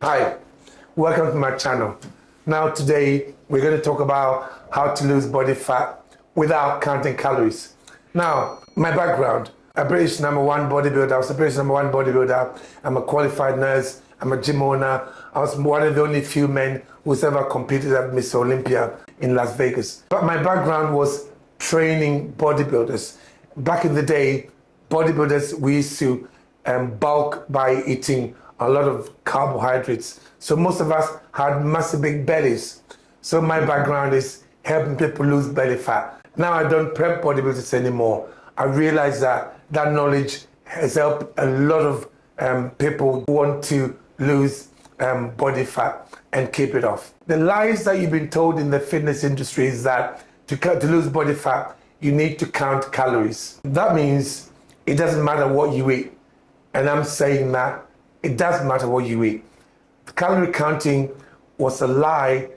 Hi, welcome to my channel. Now today we're going to talk about how to lose body fat without counting calories. Now, my background, a British #1 bodybuilder. I was a British #1 bodybuilder. I'm a qualified nurse. I'm a gym owner. I was one of the only few men who's ever competed at Miss Olympia in Las Vegas. But my background was training bodybuilders. Back in the day, bodybuilders, we used to bulk by eating a lot of carbohydrates. So most of us had massive big bellies. So my background is helping people lose belly fat. Now I don't prep bodybuilders anymore. I realize that that knowledge has helped a lot of people who want to lose body fat and keep it off. The lies that you've been told in the fitness industry is that to lose body fat, you need to count calories. That means it doesn't matter what you eat. And I'm saying that it does matter what you eat. Calorie counting was a lie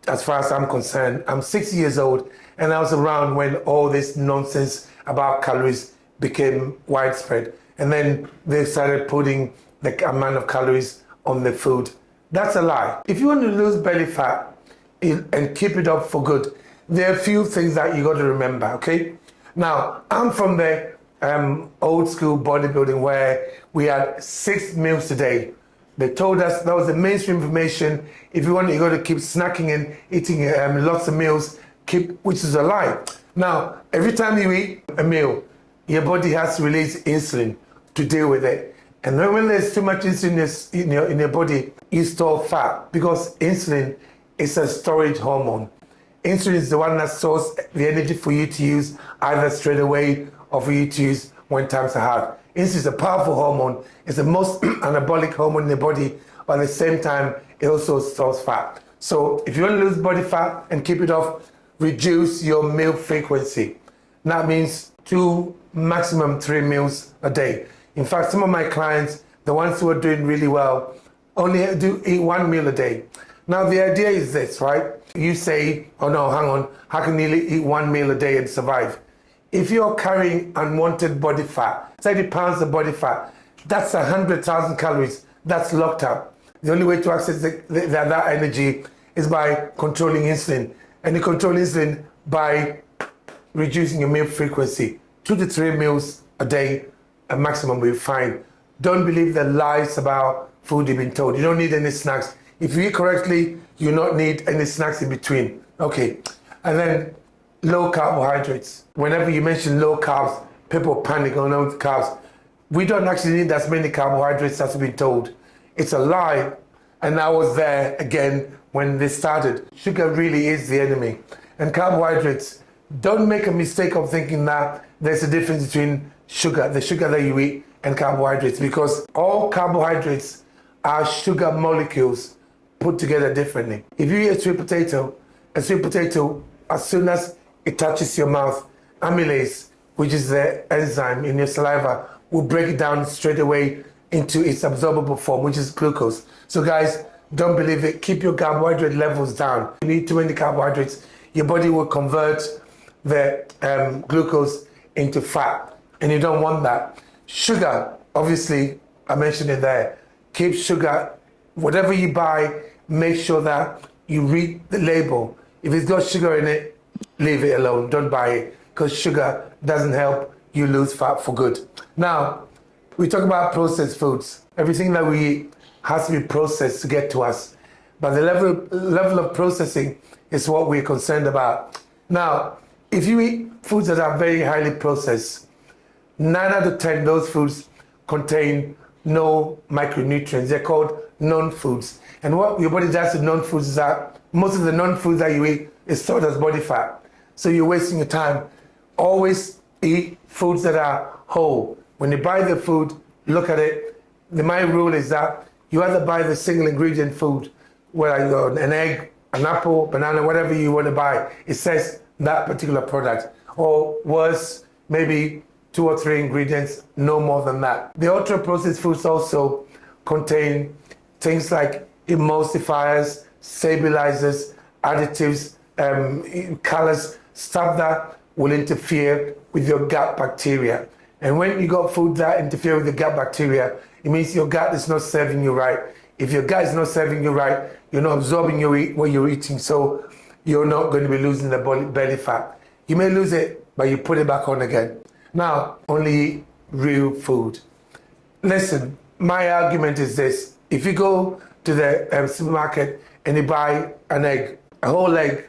as far as I'm concerned. I'm 60 years old and I was around when all this nonsense about calories became widespread. And then they started putting the amount of calories on the food. That's a lie. If you want to lose belly fat and keep it up for good, there are a few things that you got to remember, okay? Now, I'm from the old school bodybuilding where we had 6 meals a day. They told us that was the mainstream information. If you want, you got to keep snacking and eating lots of meals, which is a lie. Now, every time you eat a meal, your body has to release insulin to deal with it. And then when there's too much insulin in your body, you store fat because insulin is a storage hormone. Insulin is the one that stores the energy for you to use either straight away or for you to use when times are hard. Insulin is a powerful hormone. It's the most anabolic hormone in the body, but at the same time, it also stores fat. So if you want to lose body fat and keep it off, reduce your meal frequency. That means 2, maximum 3 meals a day. In fact, some of my clients, the ones who are doing really well, only do eat 1 meal a day. Now the idea is this, right? You say, oh no, hang on, how can you eat 1 meal a day and survive? If you're carrying unwanted body fat, 30 pounds of body fat, that's 100,000 calories that's locked up. The only way to access that energy is by controlling insulin. And you control insulin by reducing your meal frequency. 2 to 3 meals a day, a maximum will be fine. Don't believe the lies about food you've been told. You don't need any snacks. If you eat correctly, you don't need any snacks in between. Okay, and then low carbohydrates. Whenever you mention low carbs, people panic on low carbs. We don't actually need as many carbohydrates as we've been told. It's a lie, and I was there again when they started. Sugar really is the enemy. And carbohydrates, don't make a mistake of thinking that there's a difference between sugar, the sugar that you eat, and carbohydrates, because all carbohydrates are sugar molecules put together differently. If you eat a sweet potato, as soon as it touches your mouth, amylase, which is the enzyme in your saliva, will break it down straight away into its absorbable form, which is glucose. So guys, don't believe it. Keep your carbohydrate levels down. If you eat too many carbohydrates, your body will convert the glucose into fat, and you don't want that. Sugar, obviously, I mentioned it there. Keep sugar, whatever you buy, make sure that you read the label. If it's got sugar in it, leave it alone. Don't buy it, because sugar doesn't help you lose fat for good. Now, we talk about processed foods. Everything that we eat has to be processed to get to us. But the level of processing is what we're concerned about. Now, if you eat foods that are very highly processed, 9 out of 10 those foods contain no micronutrients. They're called non-foods. And what your body does with non-foods is that most of the non-foods that you eat is stored as body fat. So you're wasting your time. Always eat foods that are whole. When you buy the food, look at it. My rule is that you either buy the single ingredient food, whether you're an egg, an apple, banana, whatever you want to buy, it says that particular product. Or worse, maybe 2 or 3 ingredients, no more than that. The ultra-processed foods also contain things like emulsifiers, stabilizers, additives, colors, stuff that will interfere with your gut bacteria. And when you got food that interfere with the gut bacteria, it means your gut is not serving you right. If your gut is not serving you right, you're not absorbing what you're eating, so you're not going to be losing the belly fat. You may lose it, but you put it back on again. Now, only eat real food. Listen, my argument is this. If you go to the supermarket and you buy an egg, a whole egg,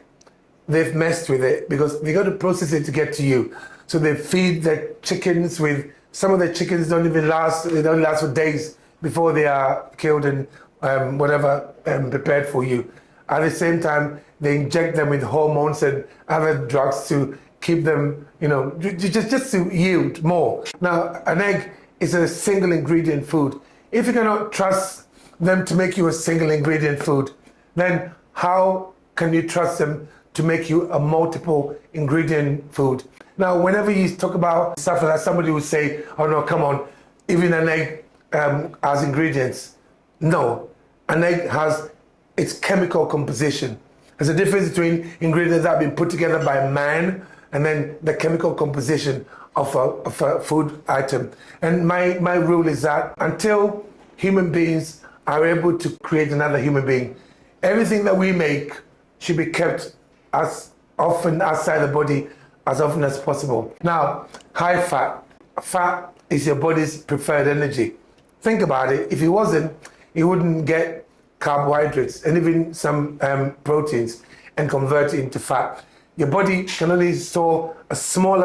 they've messed with it because they got to process it to get to you. So they feed the chickens with, some of the chickens don't even last, they don't last for days before they are killed and prepared for you. At the same time, they inject them with hormones and other drugs to keep them, just to yield more. Now, an egg is a single ingredient food. If you cannot trust them to make you a single ingredient food, then how can you trust them to make you a multiple ingredient food? Now, whenever you talk about stuff like that, somebody will say, oh no, come on, even an egg has ingredients. No, an egg has its chemical composition. There's a difference between ingredients that have been put together by man and then the chemical composition of a food item. And my rule is that until human beings are able to create another human being, everything that we make should be kept as often outside the body as often as possible. Now, high fat. Fat is your body's preferred energy. Think about it. If it wasn't, it wouldn't get carbohydrates and even some proteins and convert it into fat. Your body can only store a small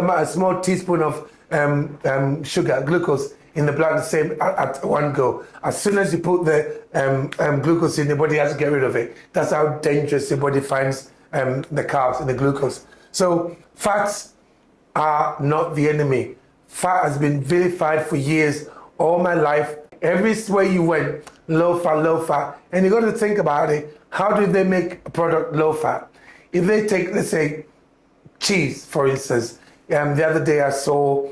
teaspoon of sugar, glucose, in the blood the same at one go. As soon as you put the glucose in, your body has to get rid of it. That's how dangerous your body finds the carbs and the glucose. So fats are not the enemy. Fat has been vilified for years, all my life. Everywhere you went, low fat. And you got to think about it. How do they make a product low fat? If they take, let's say, cheese, for instance. The other day I saw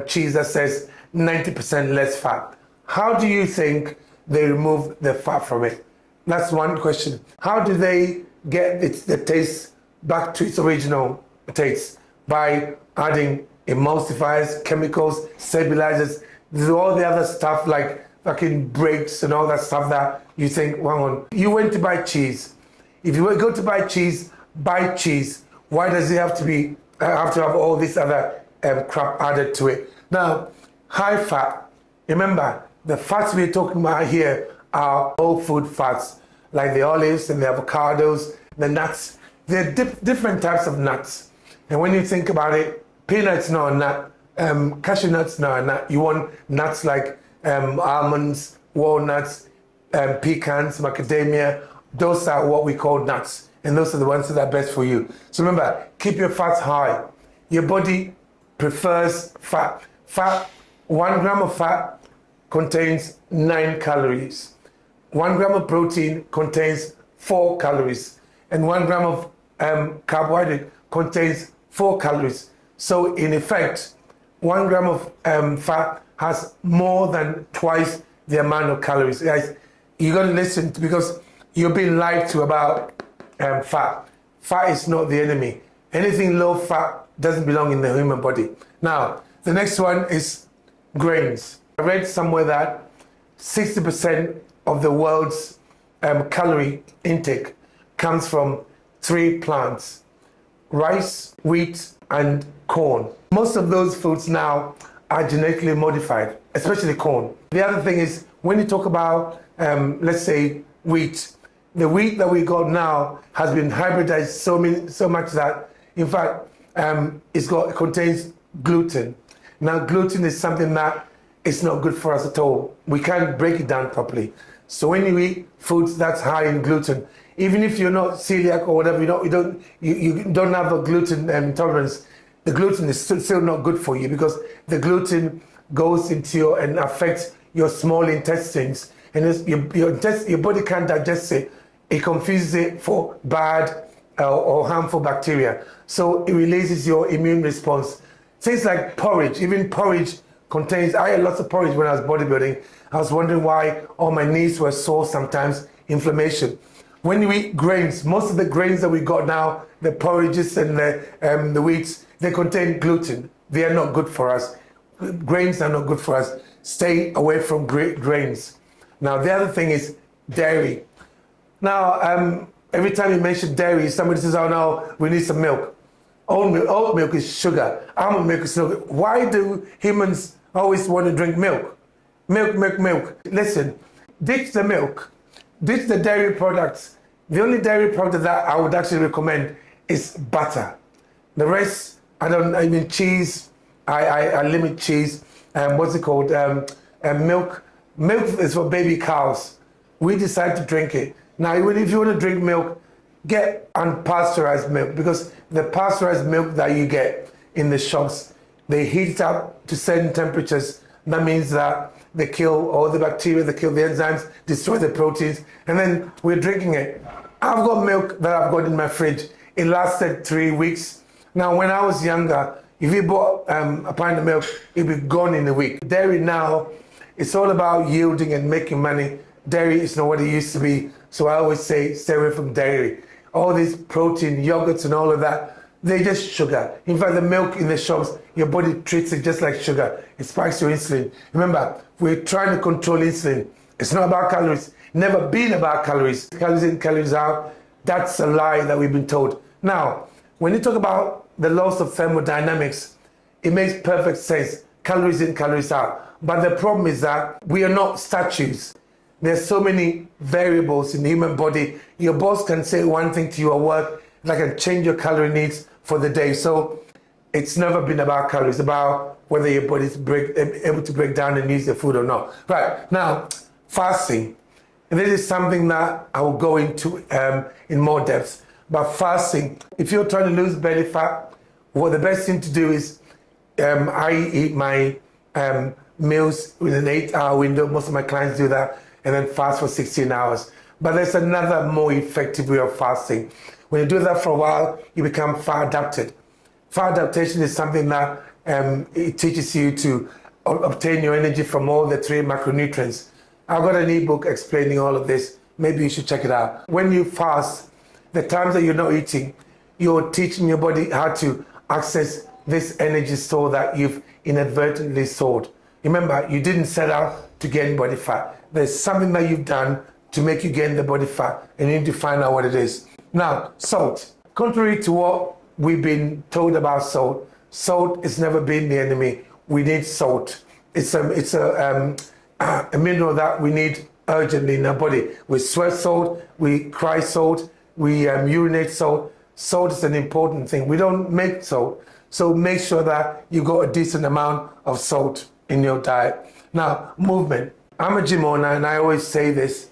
cheese that says 90% less fat. How do you think they remove the fat from it? That's one question. How do they get the taste back to its original taste? By adding emulsifiers, chemicals, stabilizers, all the other stuff like fucking brakes and all that stuff that you think, hang on, you went to buy cheese. If you go to buy cheese, buy cheese. Why does it have to have all this other crap added to it? Now, high fat. Remember, the fats we're talking about here are whole food fats, like the olives and the avocados, the nuts. There are different types of nuts. And when you think about it, peanuts not a nut, cashew nuts not a nut. You want nuts like almonds, walnuts, pecans, macadamia. Those are what we call nuts. And those are the ones that are best for you. So remember, keep your fats high. Your body prefers fat. 1 gram of fat contains 9 calories. 1 gram of protein contains 4 calories. And 1 gram of carbohydrate contains 4 calories. So in effect, 1 gram of fat has more than twice the amount of calories. Guys, you got to listen because you're being lied to about fat. Fat is not the enemy. Anything low fat doesn't belong in the human body. Now, the next one is grains. I read somewhere that 60% of the world's calorie intake comes from 3 plants: rice, wheat, and corn. Most of those foods now are genetically modified, especially corn. The other thing is, when you talk about, let's say, wheat, the wheat that we got now has been hybridized so much that, in fact, it contains gluten. Now, gluten is something that is not good for us at all. We can't break it down properly. So when you eat foods that's high in gluten, even if you're not celiac or whatever, you don't have a gluten intolerance, the gluten is still not good for you because the gluten goes into and affects your small intestines, and your body can't digest it. It confuses it for bad or harmful bacteria. So it releases your immune response. Things like porridge, even porridge contains, I had lots of porridge when I was bodybuilding. I was wondering why all my knees were sore sometimes, inflammation. When you eat grains, most of the grains that we got now, the porridges and the wheats, they contain gluten. They are not good for us. Grains are not good for us. Stay away from grains. Now, the other thing is dairy. Now, every time you mention dairy, somebody says, oh no, we need some milk. Oat milk is sugar. Almond milk is sugar. Why do humans always want to drink milk? Milk, milk, milk. Listen, ditch the milk. Ditch the dairy products. The only dairy product that I would actually recommend is butter. The rest, I mean cheese, I limit cheese. What's it called? Milk. Milk is for baby cows. We decide to drink it. Now, even if you want to drink milk, get unpasteurized milk, because the pasteurized milk that you get in the shops, they heat it up to certain temperatures. That means that they kill all the bacteria, they kill the enzymes, destroy the proteins, and then we're drinking it. I've got milk that I've got in my fridge. It lasted 3 weeks. Now, when I was younger, if you bought a pint of milk, it'd be gone in a week. Dairy now, it's all about yielding and making money. Dairy is not what it used to be. So I always say, stay away from dairy. All these protein, yogurts and all of that, they're just sugar. In fact, the milk in the shops, your body treats it just like sugar. It spikes your insulin. Remember, we're trying to control insulin. It's not about calories. Never been about calories. Calories in, calories out. That's a lie that we've been told. Now, when you talk about the laws of thermodynamics, it makes perfect sense. Calories in, calories out. But the problem is that we are not statues. There's so many variables in the human body. Your boss can say one thing to you at work that can change your calorie needs for the day. So it's never been about calories, about whether your body's able to break down and use the food or not. Right, now, fasting. And this is something that I will go into in more depth. But fasting, if you're trying to lose belly fat, well, the best thing to do is I eat my meals within an 8-hour window. Most of my clients do that, and then fast for 16 hours. But there's another more effective way of fasting. When you do that for a while, you become fat adapted. Fat adaptation is something that it teaches you to obtain your energy from all the 3 macronutrients. I've got an ebook explaining all of this. Maybe you should check it out. When you fast, the times that you're not eating, you're teaching your body how to access this energy store that you've inadvertently stored. Remember, you didn't set out to gain body fat. There's something that you've done to make you gain the body fat, and you need to find out what it is. Now, salt. Contrary to what we've been told about salt, salt has never been the enemy. We need salt. It's a mineral that we need urgently in our body. We sweat salt, we cry salt, we urinate salt. Salt is an important thing. We don't make salt, so make sure that you got a decent amount of salt in your diet. Now, movement. I'm a gym owner, and I always say this: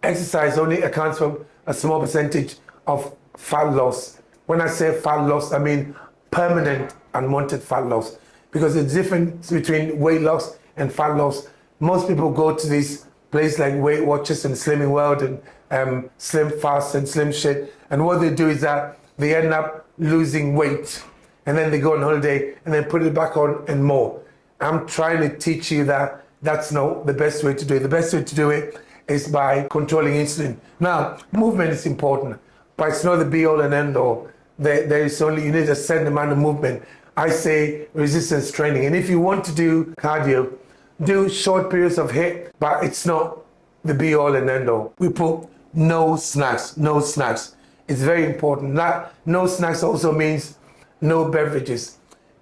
exercise only accounts for a small percentage of fat loss. When I say fat loss, I mean permanent unwanted fat loss, because the difference between weight loss and fat loss, most people go to these places like Weight Watchers and Slimming World and Slim Fast and Slim Shit, and what they do is that they end up losing weight, and then they go on holiday and then put it back on and more. I'm trying to teach you that that's not the best way to do it. The best way to do it is by controlling insulin. Now, movement is important, but it's not the be-all and end-all. There is only, you need a certain amount of movement. I say resistance training. And if you want to do cardio, do short periods of HIIT, but it's not the be-all and end-all. We put no snacks, no snacks. It's very important. No snacks also means no beverages.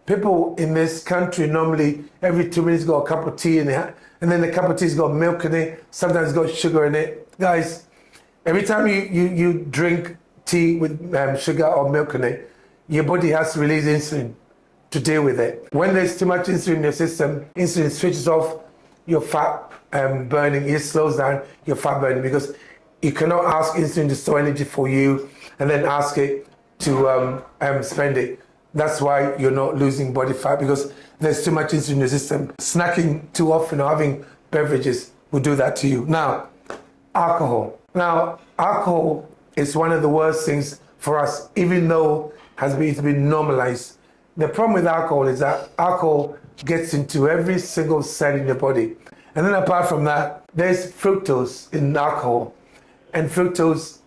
People in this country normally every 2 minutes got a cup of tea in it, and then the cup of tea's got milk in it, sometimes it's got sugar in it. Guys, every time you drink tea with sugar or milk in it, your body has to release insulin to deal with it. When there's too much insulin in your system, insulin switches off your fat burning. It slows down your fat burning, because you cannot ask insulin to store energy for you and then ask it to spend it. That's why you're not losing body fat, because there's too much insulin in your system. Snacking too often or having beverages will do that to you. Now, alcohol. Now, alcohol is one of the worst things for us, even though it's been normalized. The problem with alcohol is that alcohol gets into every single cell in your body. And then apart from that, there's fructose in alcohol. And fructose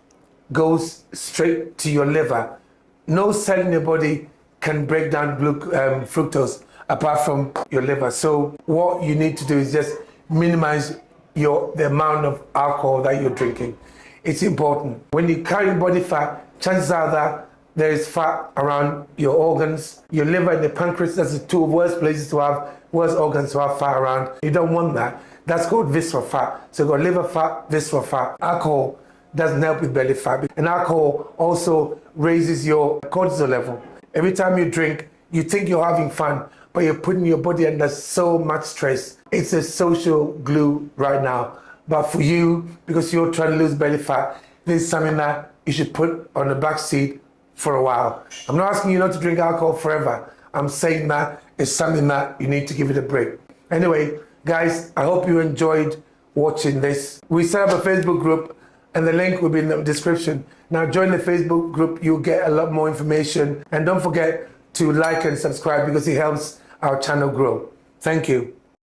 goes straight to your liver. No cell in your body can break down fructose apart from your liver. So what you need to do is just minimize the amount of alcohol that you're drinking. It's important. When you carry body fat, chances are that there is fat around your organs, your liver and the pancreas. That's the two worst places to have, worst organs to have fat around. You don't want that. That's called visceral fat. So you've got liver fat, visceral fat. Alcohol doesn't help with belly fat. And alcohol also raises your cortisol level. Every time you drink, you think you're having fun, but you're putting your body under so much stress. It's a social glue right now. But for you, because you're trying to lose belly fat, this is something that you should put on the back seat for a while. I'm not asking you not to drink alcohol forever. I'm saying that it's something that you need to give it a break. Anyway, guys, I hope you enjoyed watching this. We set up a Facebook group and the link will be in the description. Now join the Facebook group, you'll get a lot more information. And don't forget to like and subscribe because it helps our channel grow. Thank you.